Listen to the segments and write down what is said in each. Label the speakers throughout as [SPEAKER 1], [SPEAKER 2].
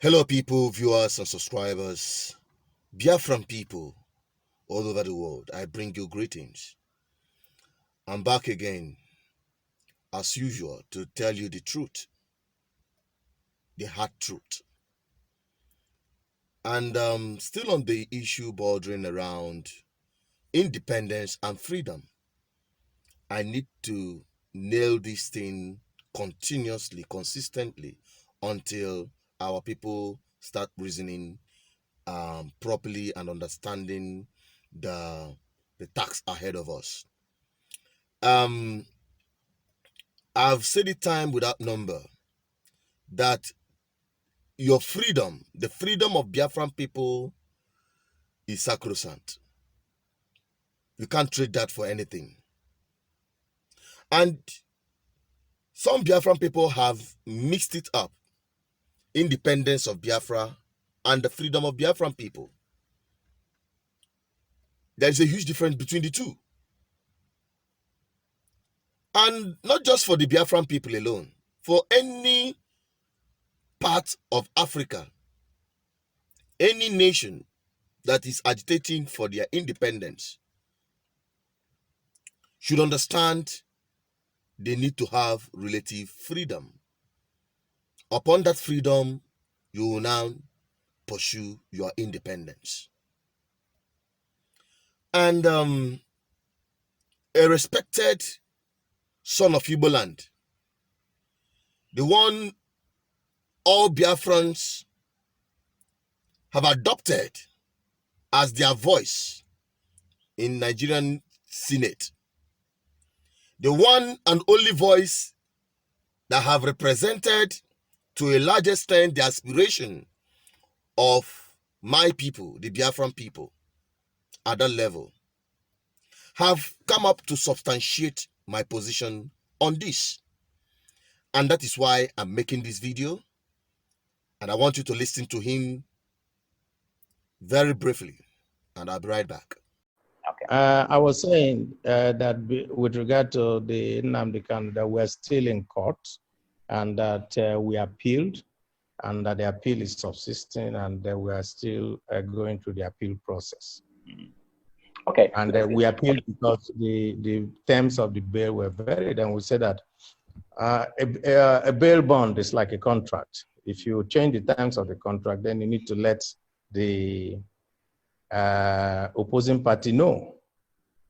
[SPEAKER 1] Hello people, viewers and subscribers, Biafran people all over the world, I bring you greetings. I'm back again, as usual, to tell you the truth, the hard truth. And still on the issue bordering around independence and freedom. I need to nail this thing continuously, consistently, until our people start reasoning properly and understanding the task ahead of us. I've said it time without number that your freedom, the freedom of Biafran people, is sacrosanct. You can't trade that for anything. And some Biafran people have mixed it up, independence of Biafra and the freedom of Biafran people. There's a huge difference between the two. And not just for the Biafran people alone, for any part of Africa, any nation that is agitating for their independence should understand they need to have relative freedom. Upon that freedom, you will now pursue your independence. And a respected son of Igbo land, the one all Biafrans have adopted as their voice in Nigerian Senate, the one and only voice that have represented to a large extent the aspiration of my people, the Biafran people, at that level, have come up to substantiate my position on this. And that is why I'm making this video. And I want you to listen to him very briefly. And I'll be right back.
[SPEAKER 2] Okay.
[SPEAKER 3] I was saying that with regard to the Nnamdi Kanu, that we're still in court and that we appealed and that the appeal is subsisting and that we are still going through the appeal process.
[SPEAKER 2] Okay.
[SPEAKER 3] And we appealed because the terms of the bail were varied, and we said that a bail bond is like a contract. If you change the terms of the contract, then you need to let the opposing party know,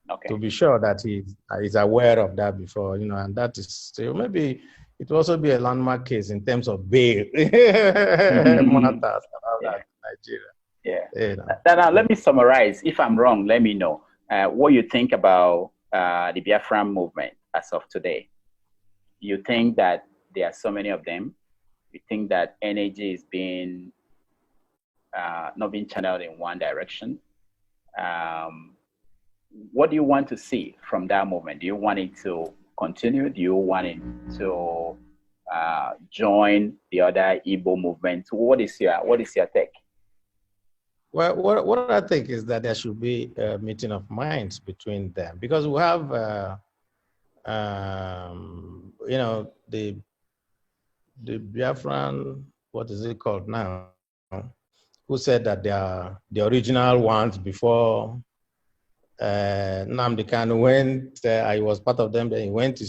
[SPEAKER 2] Okay.
[SPEAKER 3] to be sure that he is aware of that before, and that is still maybe it will also be a landmark case in terms of bail matters about that in Nigeria.
[SPEAKER 2] Yeah. Now, let me summarize. If I'm wrong, let me know what you think about the Biafran movement as of today. You think that there are so many of them? You think that energy is being not being channeled in one direction? What do you want to see from that movement? Do you want it to continue? Do you want it to join the other Igbo movement? What is your take?
[SPEAKER 3] Well, what I think is that there should be a meeting of minds between them, because we have, the Biafran, what is it called now, who said that they are the original ones before Nnamdi Kanu went. I was part of them. Then he went.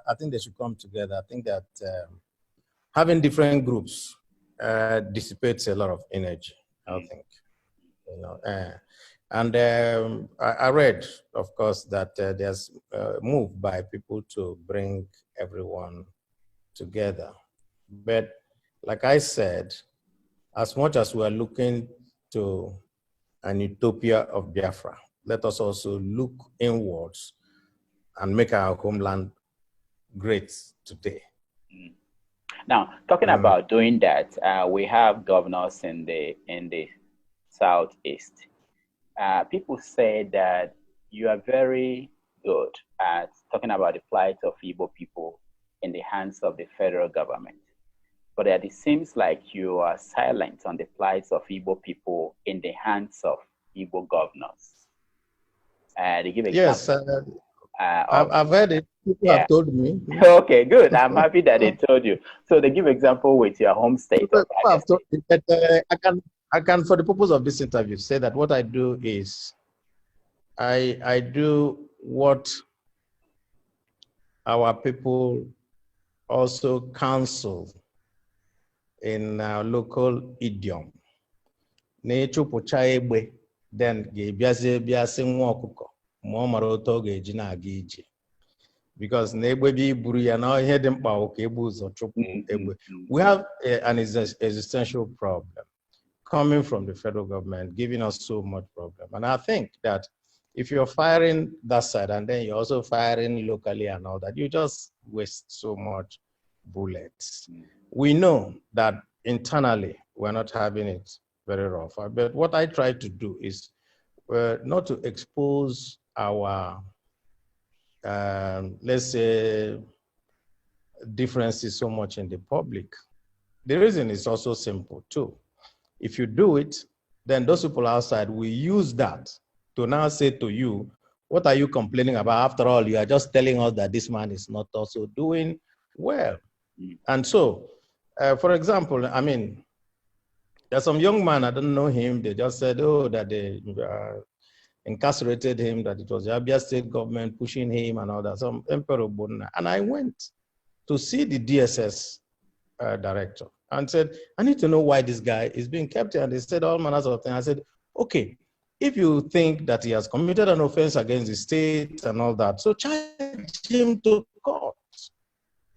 [SPEAKER 3] I think they should come together. I think that having different groups dissipates a lot of energy, I think. I read, of course, that there's a move by people to bring everyone together. But like I said, as much as we are looking to an utopia of Biafra, let us also look inwards and make our homeland great today.
[SPEAKER 2] Now, talking about doing that, we have governors in the Southeast. People say that you are very good at talking about the plight of Igbo people in the hands of the federal government. But it seems like you are silent on the plight of Igbo people in the hands of Igbo governors. They give examples.
[SPEAKER 3] Yes. I've heard it. People
[SPEAKER 2] yeah.
[SPEAKER 3] have told me.
[SPEAKER 2] Okay, good. I'm happy that they told you. So they give example with your home state of
[SPEAKER 3] People have told
[SPEAKER 2] State.
[SPEAKER 3] me, but I can, for the purpose of this interview, say that what I do is I do what our people also counsel in our local idiom. Na-echụpụcha egbe, then ga-ebiazi nwa ọkụkọ ma ọ mara otu ọ ga-eji na-aga ije. Because na egbe bi buru ya na ihe dị mkpa bụ ka egbe ụzọ chụpụ egbe. We have an existential problem coming from the federal government, giving us so much problem. And I think that if you're firing that side and then you're also firing locally and all that, you just waste so much bullets. We know that internally we're not having it very rough. But what I try to do is not to expose our, let's say, differences so much in the public. The reason is also simple too. If you do it, then those people outside will use that to now say to you, what are you complaining about? After all, you are just telling us that this man is not also doing well. And so, for example, I mean, there's some young man, I don't know him, they just said, oh, that they incarcerated him, that it was the Abia state government pushing him and all that, some Emperor Bona. And I went to see the DSS director and said, I need to know why this guy is being kept here. And they said all manners of things. I said, okay, if you think that he has committed an offense against the state and all that, so charge him to court.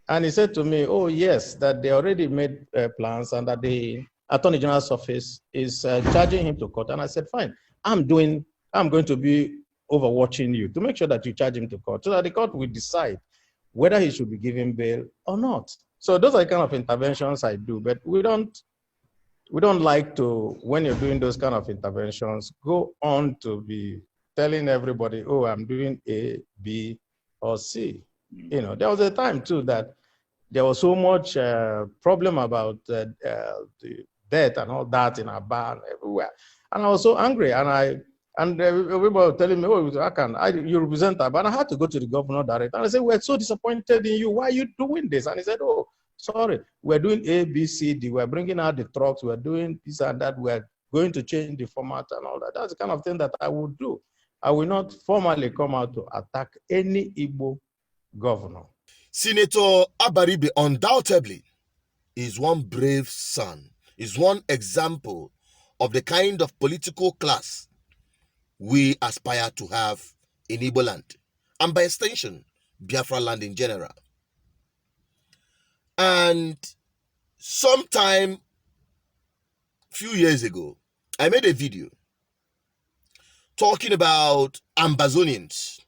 [SPEAKER 3] And he said to me, oh yes, that they already made plans and that the Attorney General's office is charging him to court. And I said, fine, I'm going to be overwatching you to make sure that you charge him to court so that the court will decide whether he should be given bail or not. So those are the kind of interventions I do, but we don't like to, when you're doing those kind of interventions, go on to be telling everybody, oh, I'm doing A, B, or C. You know, there was a time too that there was so much problem about the death and all that in our bar and everywhere. And I was so angry, and everybody was telling me, oh, you represent Aba. And I had to go to the governor direct. And I said, we're so disappointed in you. Why are you doing this? And he said, oh, sorry, we're doing A, B, C, D. We're bringing out the trucks. We're doing this and that. We're going to change the format and all that. That's the kind of thing that I would do. I will not formally come out to attack any Igbo governor.
[SPEAKER 1] Senator Abaribe undoubtedly is one brave son, is one example of the kind of political class we aspire to have in Igbo land, and by extension, Biafra land in general. And sometime, few years ago, I made a video talking about Ambazonians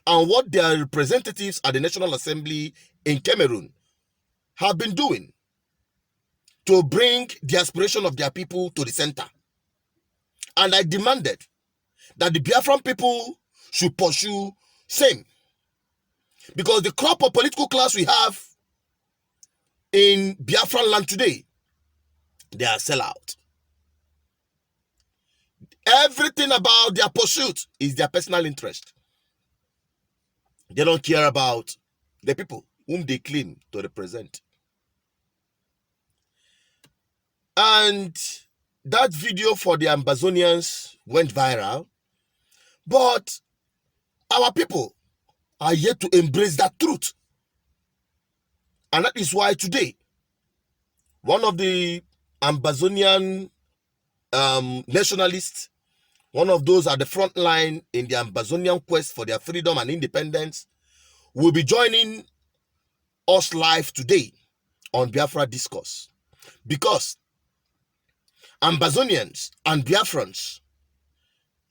[SPEAKER 1] and what their representatives at the National Assembly in Cameroon have been doing to bring the aspiration of their people to the center. And I demanded that the Biafran people should pursue same. Because the crop of political class we have in Biafran land today, they are sellout. Everything about their pursuit is their personal interest. They don't care about the people whom they claim to represent. And that video for the Ambazonians went viral, but our people are yet to embrace that truth. And that is why today, one of the Ambazonian nationalists, one of those at the front line in the Ambazonian quest for their freedom and independence, will be joining us live today on Biafra Discourse. Because Ambazonians and Biafrans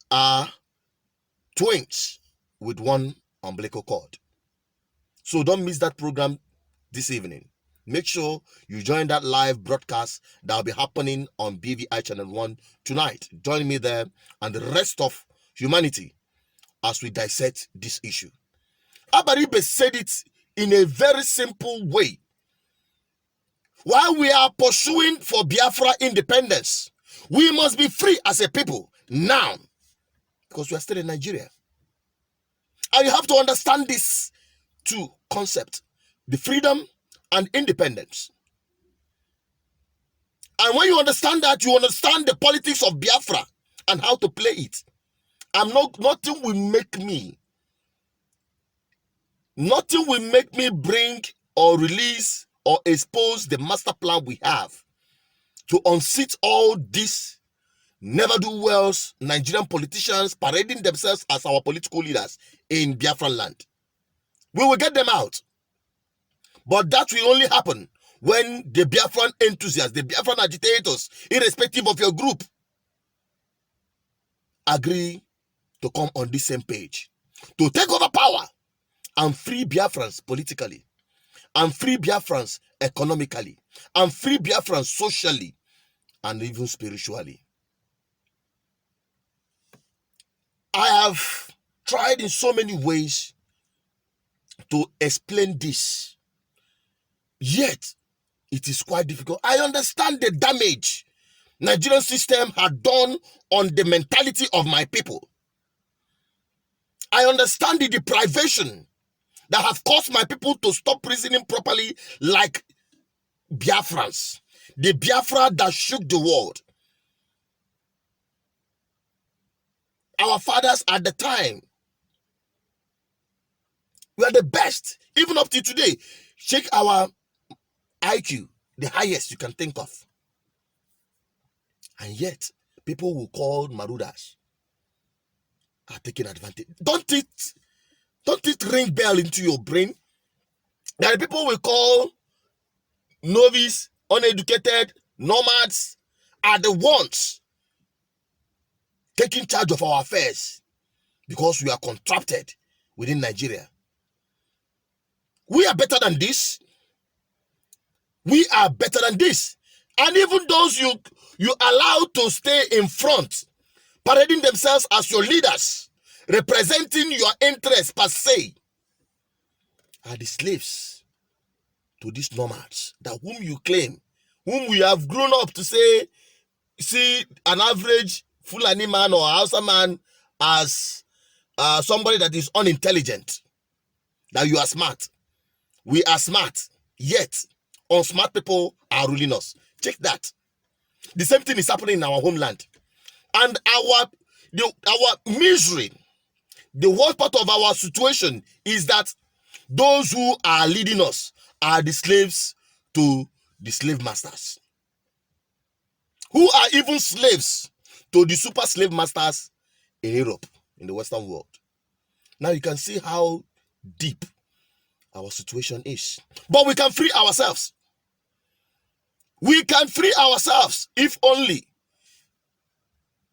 [SPEAKER 1] are twins with one umbilical cord. So don't miss that program this evening. Make sure you join that live broadcast that will be happening on BVI Channel 1 tonight. Join me there and the rest of humanity as we dissect this issue. Abaribe said it in a very simple way. While we are pursuing for Biafra independence, we must be free as a people now, because we are still in Nigeria. And you have to understand this two concepts, the freedom and independence. And when you understand that, you understand the politics of Biafra and how to play it. Nothing will make me bring or release or expose the master plan we have to unseat all these never-do-wells Nigerian politicians parading themselves as our political leaders in Biafran land. We will get them out. But that will only happen when the Biafran enthusiasts, the Biafran agitators, irrespective of your group, agree to come on this same page, to take over power and free Biafrans politically, and free Biafrans economically, and free Biafrans socially, and even spiritually. I have tried in so many ways to explain this, yet it is quite difficult. I understand the damage Nigerian system had done on the mentality of my people. I understand the deprivation that have caused my people to stop reasoning properly like Biafrans. The Biafra that shook the world. Our fathers at the time were the best. Even up to today, check our IQ, the highest you can think of. And yet, people will call Marudas are taking advantage. Don't it ring bell into your brain that the people we call novice, uneducated, nomads are the ones taking charge of our affairs because we are contracted within Nigeria? We are better than this. We are better than this. And even those you allow to stay in front, parading themselves as your leaders, representing your interests per se, are the slaves to these nomads that whom you claim, whom we have grown up to say, see an average Fulani man or Hausa man as somebody that is unintelligent, that you are smart. We are smart, yet unsmart people are ruling us. Check that. The same thing is happening in our homeland. And our misery, the worst part of our situation is that those who are leading us are the slaves to the slave masters, who are even slaves to the super slave masters in Europe, in the Western world. Now you can see how deep our situation is. But we can free ourselves. We can free ourselves if only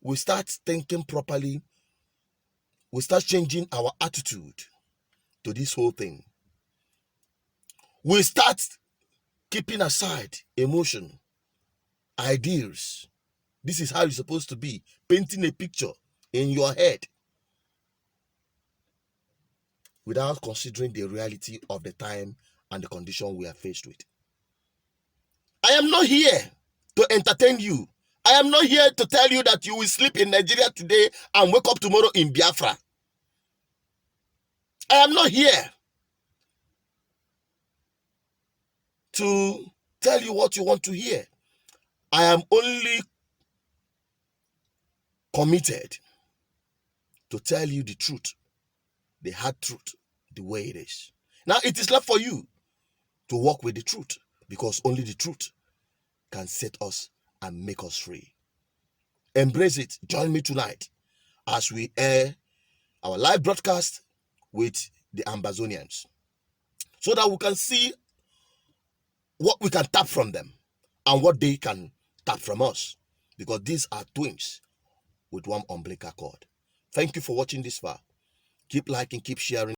[SPEAKER 1] we start thinking properly. We start changing our attitude to this whole thing. We start keeping aside emotion, ideas. This is how it's supposed to be. Painting a picture in your head without considering the reality of the time and the condition we are faced with. I am not here to entertain you. I am not here to tell you that you will sleep in Nigeria today and wake up tomorrow in Biafra. I am not here to tell you what you want to hear. I am only committed to tell you the truth, the hard truth, the way it is. Now it is left for you to walk with the truth, because only the truth can set us and make us free. Embrace it. Join me tonight as we air our live broadcast with the Ambazonians, so that we can see what we can tap from them and what they can tap from us, because these are twins with one umbilical cord. Thank you for watching this far. Keep liking, keep sharing.